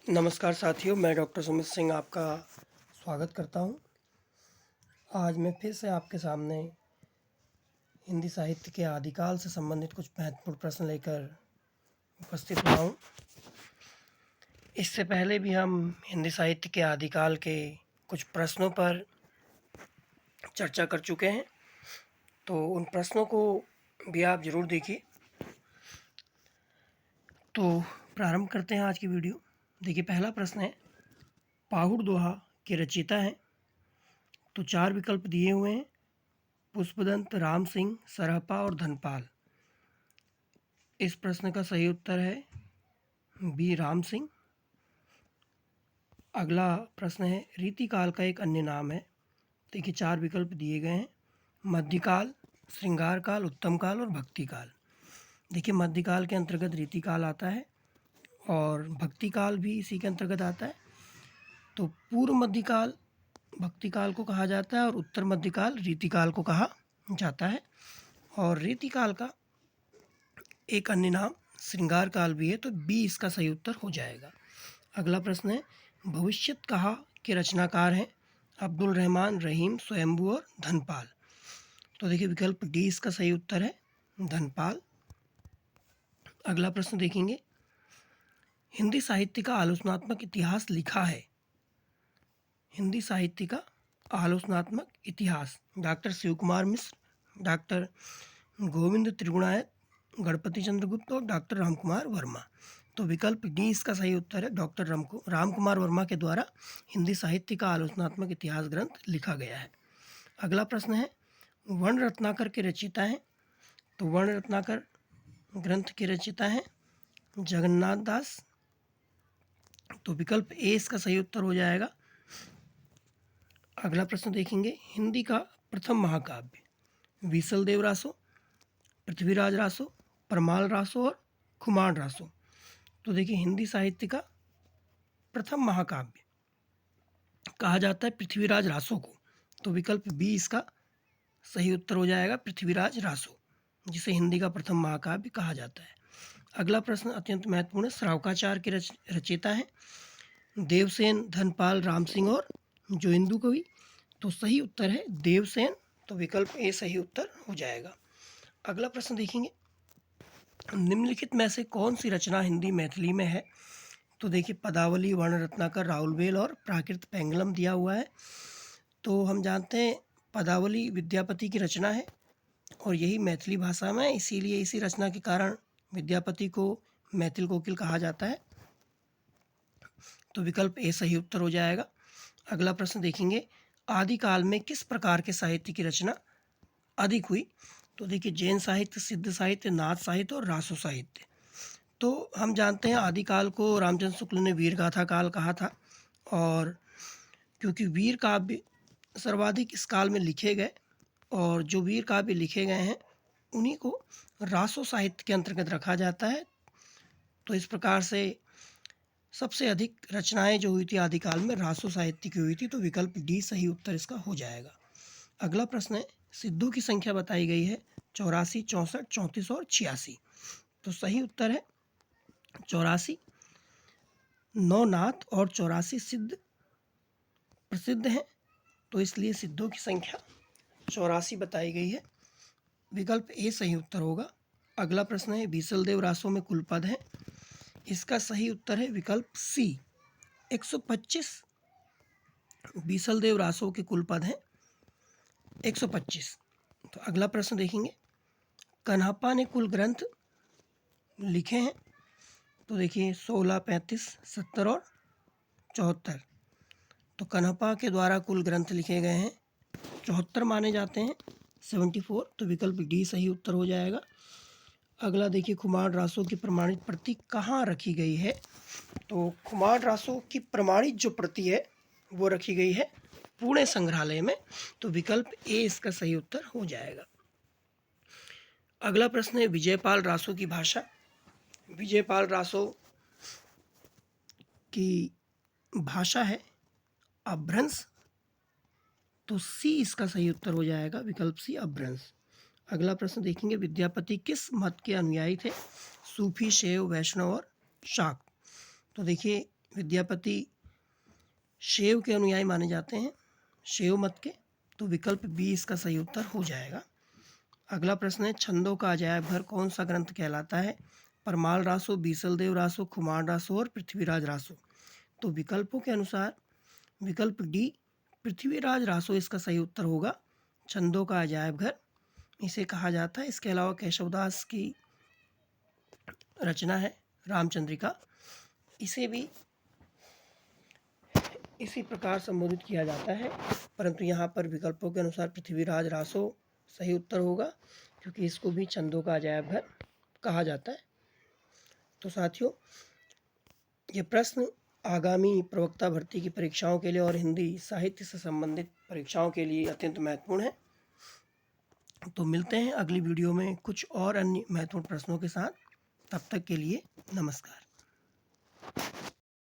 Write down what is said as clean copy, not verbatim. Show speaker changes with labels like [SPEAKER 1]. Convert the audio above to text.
[SPEAKER 1] नमस्कार साथियों, मैं डॉक्टर सुमित सिंह आपका स्वागत करता हूं। आज मैं फिर से आपके सामने हिंदी साहित्य के आदिकाल से संबंधित कुछ महत्वपूर्ण प्रश्न लेकर उपस्थित हुआ हूं। इससे पहले भी हम हिंदी साहित्य के आदिकाल के कुछ प्रश्नों पर चर्चा कर चुके हैं, तो उन प्रश्नों को भी आप ज़रूर देखिए। तो प्रारंभ करते हैं आज की वीडियो। देखिए, पहला प्रश्न है, पाहुड़ दोहा के रचयिता हैं? तो 4 विकल्प दिए हुए हैं, पुष्पदंत, राम सिंह, सरहपा और धनपाल। इस प्रश्न का सही उत्तर है बी, राम सिंह। अगला प्रश्न है, रीतिकाल का एक अन्य नाम है? देखिए, 4 विकल्प दिए गए हैं, मध्यकाल, श्रृंगार काल, उत्तम काल और भक्ति काल। देखिए, मध्यकाल के अंतर्गत रीतिकाल आता है और भक्ति काल भी इसी के अंतर्गत आता है। तो पूर्व मध्यकाल भक्ति काल को कहा जाता है और उत्तर मध्यकाल रीतिकाल को कहा जाता है। और रीतिकाल का एक अन्य नाम श्रृंगार काल भी है, तो बी इसका सही उत्तर हो जाएगा। अगला प्रश्न है, भविष्यत कहा के रचनाकार हैं? अब्दुल रहमान, रहीम, स्वयंभू और धनपाल। तो देखिए, विकल्प डी इसका सही उत्तर है, धनपाल। अगला प्रश्न देखेंगे, हिंदी साहित्य का आलोचनात्मक इतिहास लिखा है? हिंदी साहित्य का आलोचनात्मक इतिहास डॉक्टर शिव कुमार मिश्र, डॉक्टर गोविंद त्रिगुणायत, गणपति चंद्रगुप्त और डॉक्टर रामकुमार वर्मा। तो विकल्प डी इसका सही उत्तर है, डॉक्टर रामकुमार वर्मा के द्वारा हिंदी साहित्य का आलोचनात्मक इतिहास ग्रंथ लिखा गया है। अगला प्रश्न है, वर्ण रत्नाकर के रचयिता हैं? तो वर्ण रत्नाकर ग्रंथ के रचयिता हैं जगन्नाथ दास। तो विकल्प ए इसका सही उत्तर हो जाएगा। अगला प्रश्न देखेंगे, हिंदी का प्रथम महाकाव्य? विसलदेव रासो, पृथ्वीराज रासो, परमाल रासो और खुमान रासो। तो देखिए, हिंदी साहित्य का प्रथम महाकाव्य कहा जाता है पृथ्वीराज रासो को। तो विकल्प बी इसका सही उत्तर हो जाएगा, पृथ्वीराज रासो, जिसे हिंदी का प्रथम महाकाव्य कहा जाता है। अगला प्रश्न अत्यंत महत्वपूर्ण है, श्रावकाचार के रचयिता हैं? देवसेन, धनपाल, राम सिंह और जोइंदू कवि। तो सही उत्तर है देवसेन, तो विकल्प ए सही उत्तर हो जाएगा। अगला प्रश्न देखेंगे, निम्नलिखित में से कौन सी रचना हिंदी मैथिली में है? तो देखिए, पदावली, वर्ण रत्नाकर, राउलवेल और प्राकृत पेंगलम दिया हुआ है। तो हम जानते हैं पदावली विद्यापति की रचना है और यही मैथिली भाषा में, इसीलिए इसी रचना के कारण विद्यापति को मैथिल कोकिल कहा जाता है। तो विकल्प ए सही उत्तर हो जाएगा। अगला प्रश्न देखेंगे, आदिकाल में किस प्रकार के साहित्य की रचना अधिक हुई? तो देखिए, जैन साहित्य, सिद्ध साहित्य, नाथ साहित्य और रासो साहित्य। तो हम जानते हैं आदिकाल को रामचंद्र शुक्ल ने वीर गाथा काल कहा था, और क्योंकि वीर काव्य सर्वाधिक इस काल में लिखे गए और जो वीर काव्य लिखे गए हैं उन्हीं को रासो साहित्य के अंतर्गत रखा जाता है। तो इस प्रकार से सबसे अधिक रचनाएं जो हुई थी आदिकाल में रासो साहित्य की हुई थी। तो विकल्प डी सही उत्तर इसका हो जाएगा। अगला प्रश्न है, सिद्धों की संख्या बताई गई है 84, 64, 34 और 86। तो सही उत्तर है 84। 9 नाथ और 84 सिद्ध प्रसिद्ध हैं, तो इसलिए सिद्धों की संख्या 84 बताई गई है। विकल्प ए सही उत्तर होगा। अगला प्रश्न है, बीसलदेव रासों में कुल पद है? इसका सही उत्तर है विकल्प सी, 125 बीसलदेव रासों के कुल पद हैं 125। तो अगला प्रश्न देखेंगे, कन्हप्पा ने कुल ग्रंथ लिखे हैं? तो देखिए, 16, 35, 70 और 74। तो कन्हप्पा के द्वारा कुल ग्रंथ लिखे गए हैं 74 माने जाते हैं, 74। तो विकल्प डी सही उत्तर हो जाएगा। अगला देखिए, खुमान रासों की प्रमाणित प्रति कहाँ रखी गई है? तो खुमान रासों की प्रमाणित जो प्रति है वो रखी गई है पुणे संग्रहालय में। तो विकल्प ए इसका सही उत्तर हो जाएगा। अगला प्रश्न है, विजयपाल रासो की भाषा? विजयपाल रासो की भाषा है अभ्रंश। तो सी इसका सही उत्तर हो जाएगा, विकल्प सी, अभ्रंश। अगला प्रश्न देखेंगे, विद्यापति किस मत के अनुयायी थे? सूफी, शैव, वैष्णव और शाक्त। तो देखिए, विद्यापति शैव के अनुयायी माने जाते हैं, शैव मत के, तो विकल्प बी इसका सही उत्तर हो जाएगा। अगला प्रश्न है, छंदों का अजायब घर कौन सा ग्रंथ कहलाता है? परमाल रासो, बीसलदेव रासो, खुमान रासो और पृथ्वीराज रासो। तो विकल्पों के अनुसार विकल्प डी पृथ्वीराज रासो इसका सही उत्तर होगा। छंदों का अजायब घर इसे कहा जाता है। इसके अलावा केशवदास की रचना है रामचंद्रिका, इसे भी इसी प्रकार संबोधित किया जाता है, परंतु यहाँ पर विकल्पों के अनुसार पृथ्वीराज रासो सही उत्तर होगा, क्योंकि इसको भी छंदों का अजायब घर कहा जाता है। तो साथियों, ये प्रश्न आगामी प्रवक्ता भर्ती की परीक्षाओं के लिए और हिंदी साहित्य से संबंधित परीक्षाओं के लिए अत्यंत महत्वपूर्ण है। तो मिलते हैं अगली वीडियो में कुछ और अन्य महत्वपूर्ण प्रश्नों के साथ। तब तक के लिए नमस्कार।